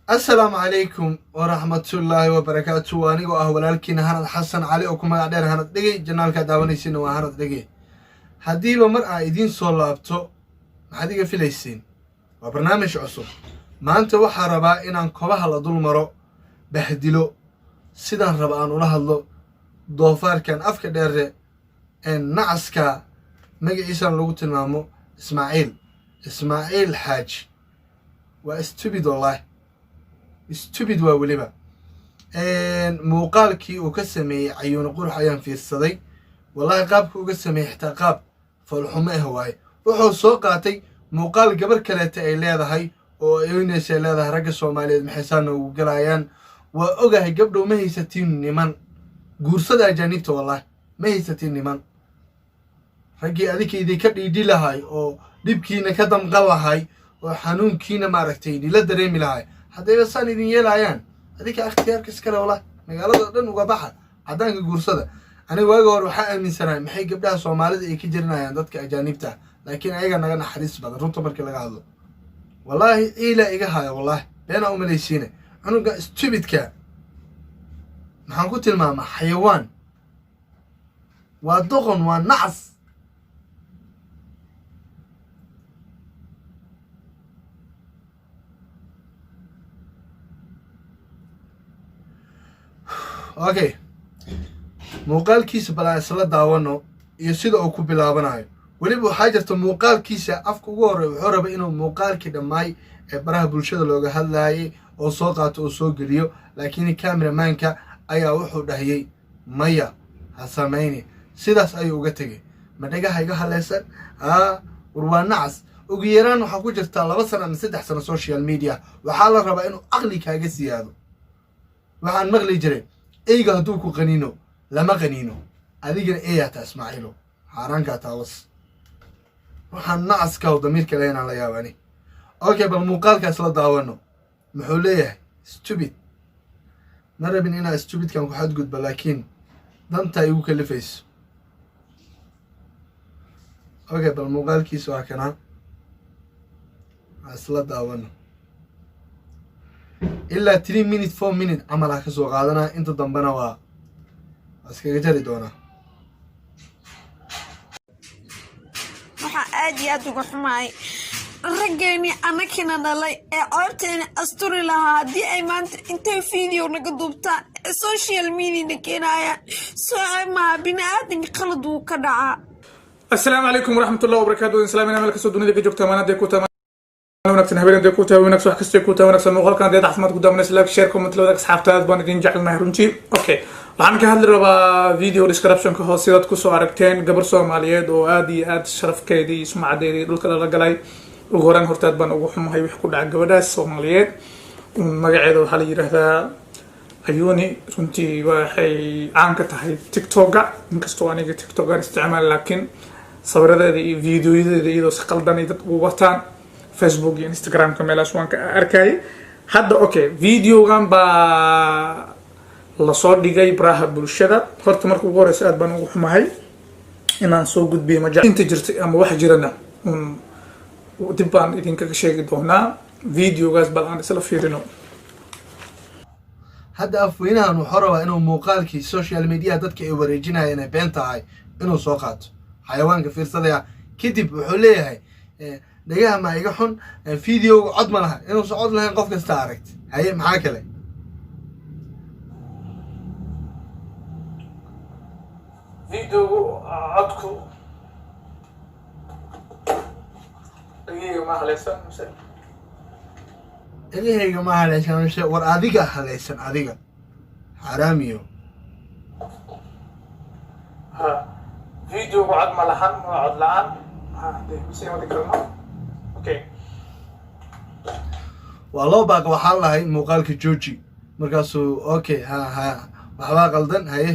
السلام عليكم ورحمة الله وبركاته وأنا ولكن هند حسن علي أو كما قدر هند دقي جنالك داوني سنو هند دقي هدي بمرأة إيدين صلابتو هديك في ليسين وبرنامج عصب ما أنت وحربا إن أنكوها لدول مرو بهدلو سيدان ربان ولا هلو دوفار كان أفكار دير إن نعسكا مجي إيسان لغو تنمامو إسماعيل حاج واستبد والله stupid waa weliba muuqaalkii uu ka sameeyey cayuuna qurux ayaan fiirsaday wallahi qaabka uga sameeyey xitaa qaab falxumo ah waaye wuxuu soo qaatay muuqaal gabar kaleeta ay leedahay oo ay leedahay ragga Soomaaliyeed maxaysan ugu galayaan waa ogahay gabdhow ma haysatiin niman guursada ajaanibta wallahi ma haysatiin niman raggii adikeedii ka dhiidhi lahay oo dhibkiina ka damqal lahay oo xanuunkiina maaragtay la dareemi lahay hadday basaan idin yeelayaan adika ikhtiyaarka iskale walaah magaalada dhan uga baxa cadaanka guursada aniga waaga hore waxaa aaminsanahay maxay gabdhaha Soomaalida ay ka jirinayaan dadka ajaanibta laakiin ayaga naga naxariis badan runta markii laga hadlo wallahi ila iga haya wallahi beena u maleysina anuga stupidka maxaan ku tilmaamaa xayawaan waa doqon waa nacas okay muuqaalkiisa bala isla daawano iyo sida uu ku bilaabanayo waliba waxa jirta muuqaalkiisa afka ugu horeeyo wuxuu rabaa inuu muuqaalkii dhamaay ee baraha bulshada looga hadlaayay oo soo qaato oo soo geliyo laakiin cameramanka ayaa wuxuu dhahayay maya ha sameeyni sidaas ayuu uga tagay ma dhagaha iga haleysan warwaanacas ugu yaraan waxa ku jirta 2 sano ama 3 sano social media waxa la rabaa inuu aqli kaaga siyaado waxaan maqli jiray eyga hadduu ku qaniino lama qaniino adigana eeyaata Ismaaciilo xaaraanka taawas waxaan nacaska oo damiirka leeyna la yaabani okay bal muuqaalkaas la daawano muxuu leeyahay stupid ma rabin inaa stupid kan ku xadgudba laakiin danta igu kalifayso okay bal muuqaalkiisa waa kana asla daawano إلا 3 minutes 4 minutes عملها كسو قادنا انت ضمبنا اسكا جري دونا waxa aad iyo aad uga xumaay raggeeni anakina dhalay ee coorteena asturi lahaa hadii ay maanta intay video naga duubtaan social media keenayaan soo ma bini'aadamka qalad uu ka dhacaa. السلام عليكم ورحمة الله وبركاته. السلام عليكم ورحمة الله وبركاته. ونكسن هبين دي كوتا ونكسو حكستي كوتا ونكسن مغال كان دي عفمات قدام ناس لايك شير كومنت لو داك صحابتها بان دين جعلنا هرونتي اوكي waxaan ka hadli rabaa video description ka hoose dad ku soo aragteen gabar Soomaaliyeed oo aad sharafkeedii ismaacadeedii dhulka la galay ugu horaan hortaad baan ugu xumahay wix ku dhacay gabadhaas Soomaaliyeed magaceedu waxa la yiraahdaa Ayuuni runtii waxay caan ka tahay TikTok-ga inkastoo aniga TikTok-ga isticmaal laakiin sawiradeeda iyo videoyadeeda iyadoo si qaldan ay dad ugu wataan Facebook iyo Instagram kamela swan ka arkay hadda okay videogan ba la soo dhigay baraha bulshada horta markuu ugu horeysa aad baan ugu xumahay inaan soo gudbiyo ma inta jirtay ama wax jirana dib baan idinka sheegi doonaa videogaas bal aan isla fiirino hadda afweynahan wuxuu rabaa inuu muuqaalkii social media dadka ay wareejinayeen ay been tahay inuu soo qaato xayawaanka fiirsadaya kadib wuxuu leeyahay دقيقة ما يقحون فيديو عض مالها إنه صعود لها نقف كستاركت هاي معاك لي فيديو عضكو دقيقة ما هليسان مسألة دقيقة ما هليسان مسألة ورأذيقة هليسان أذيقة حراميو ها فيديو عض مالها وعض لعان ها دي مسيما ذكرنا والله باقي waxaa lahay muuqaalka jooji markaasuu okay ha waxba qaldan haye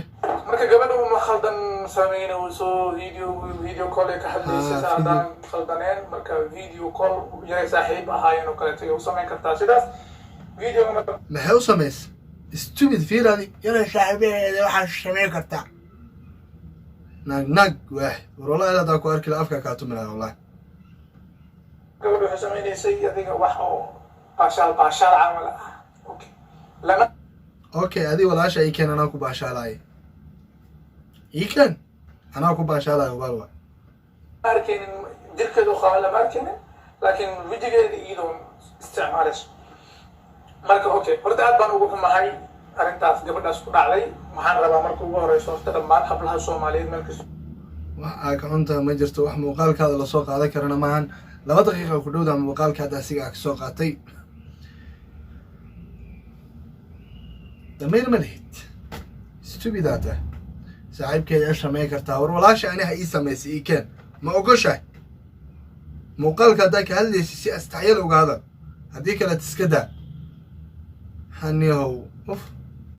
marka gabadhu ma khaldan sameeyay soo video call ka hadlaysay saadaan khaldaneen marka video call yahay saaxiib ahaayeen oo kale tayo sameyn kartaa sidaas video ma xew sameys stupid fiiradi yana saaxiibeeda waxa sameyn kartaa nag wallahi la ku arkay afka ka tumina wallahi gabadhu waxa sameynaysa adiga wax oo باشال عمل lana okay adi walaasha ii keen anaa ku baashaalaayo ii keen anaa ku baashaalaayo balwa arkaynin jirkeedu qaba lama arkaynin laakiin wejigeeda iyadoo isticmaalayso marka okay horta aad baan ugu xumahay arrintaas gabadhaas ku dhacday waxaan rabaa marka ugu horeyso horta dhammaan hablaha soomaaliyeed meel kasta wax aa ka xuntaa ma jirto wax muuqaalkaada lasoo qaadan karana maahan 2 daqiiqa ku dhowda muuqaalkaada asiga aa kasoo qaatay damayn ma lihid stupidaata saaxiibkeeda aa shamey kartaa war walaasha aniha ii samaysay ii keen ma ogoshahay muuqaalka haddaa ka hadlaysa si astaxyal uga hadal haddii kale tiska daa haniyahow uf